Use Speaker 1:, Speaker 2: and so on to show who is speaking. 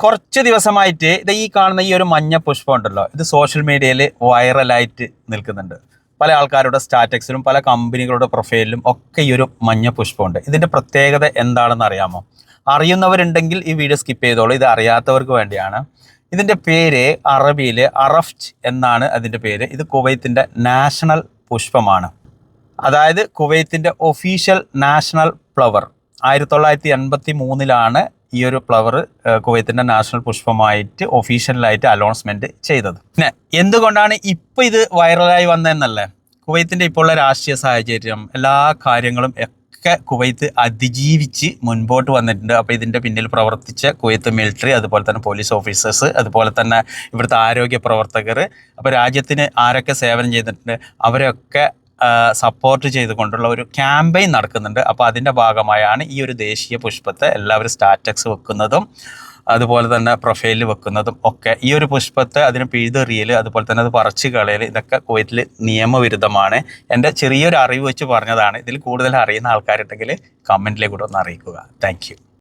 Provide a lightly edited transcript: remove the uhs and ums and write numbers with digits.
Speaker 1: കുറച്ച് ദിവസമായിട്ട് ഇത് ഈ കാണുന്ന ഈ ഒരു മഞ്ഞ പുഷ്പം ഉണ്ടല്ലോ, ഇത് സോഷ്യൽ മീഡിയയിൽ വൈറലായിട്ട് നിൽക്കുന്നുണ്ട്. പല ആൾക്കാരുടെ സ്റ്റാറ്റക്സിലും പല കമ്പനികളുടെ പ്രൊഫൈലിലും ഒക്കെ ഈ ഒരു മഞ്ഞ പുഷ്പമുണ്ട്. ഇതിൻ്റെ പ്രത്യേകത എന്താണെന്ന് അറിയാമോ? അറിയുന്നവരുണ്ടെങ്കിൽ ഈ വീഡിയോ സ്കിപ്പ് ചെയ്തോളൂ, ഇത് അറിയാത്തവർക്ക് വേണ്ടിയാണ്. ഇതിൻ്റെ പേര് അറബിയിൽ അറഫ്റ്റ് എന്നാണ് അതിൻ്റെ പേര്. ഇത് കുവൈത്തിൻ്റെ നാഷണൽ പുഷ്പമാണ്. അതായത് കുവൈത്തിൻ്റെ ഒഫീഷ്യൽ നാഷണൽ ഫ്ലവർ. 1983 ഈ ഒരു ഫ്ലവർ കുവൈത്തിൻ്റെ നാഷണൽ പുഷ്പമായിട്ട് ഒഫീഷ്യലായിട്ട് അനൗൺസ്മെൻറ്റ് ചെയ്തത്. പിന്നെ എന്തുകൊണ്ടാണ് ഇപ്പോൾ ഇത് വൈറലായി വന്നതെന്നല്ലേ? കുവൈത്തിൻ്റെ ഇപ്പോൾ ഉള്ള രാഷ്ട്രീയ സാഹചര്യം, എല്ലാ കാര്യങ്ങളും ഒക്കെ കുവൈത്ത് അതിജീവിച്ച് മുൻപോട്ട് വന്നിട്ടുണ്ട്. അപ്പോൾ ഇതിൻ്റെ പിന്നിൽ പ്രവർത്തിച്ച കുവൈത്ത് മിലിറ്ററി, അതുപോലെ തന്നെ പോലീസ് ഓഫീസേഴ്സ്, അതുപോലെ തന്നെ ഇവിടുത്തെ ആരോഗ്യ പ്രവർത്തകർ, അപ്പോൾ രാജ്യത്തിന് ആരൊക്കെ സേവനം ചെയ്തിട്ടുണ്ട് അവരൊക്കെ സപ്പോർട്ട് ചെയ്തുകൊണ്ടുള്ള ഒരു ക്യാമ്പയിൻ നടക്കുന്നുണ്ട്. അപ്പോൾ അതിൻ്റെ ഭാഗമായാണ് ഈ ഒരു ദേശീയ പുഷ്പത്തെ എല്ലാവരും സ്റ്റാറ്റക്സ് വെക്കുന്നതും അതുപോലെ തന്നെ പ്രൊഫൈലിൽ വെക്കുന്നതും ഒക്കെ. ഈ ഒരു പുഷ്പത്തെ അതിന് പിഴുതെറിയൽ, അതുപോലെ തന്നെ അത് പറിച്ച് കളയൽ, ഇതൊക്കെ കുവൈത്തിൽ നിയമവിരുദ്ധമാണ്. എൻ്റെ ചെറിയൊരു അറിവ് വെച്ച് പറഞ്ഞതാണ്. ഇതിൽ കൂടുതൽ അറിയുന്ന ആൾക്കാരുണ്ടെങ്കിൽ കമൻറ്റിലേക്ക് കൂടെ ഒന്ന് അറിയിക്കുക. Thank you.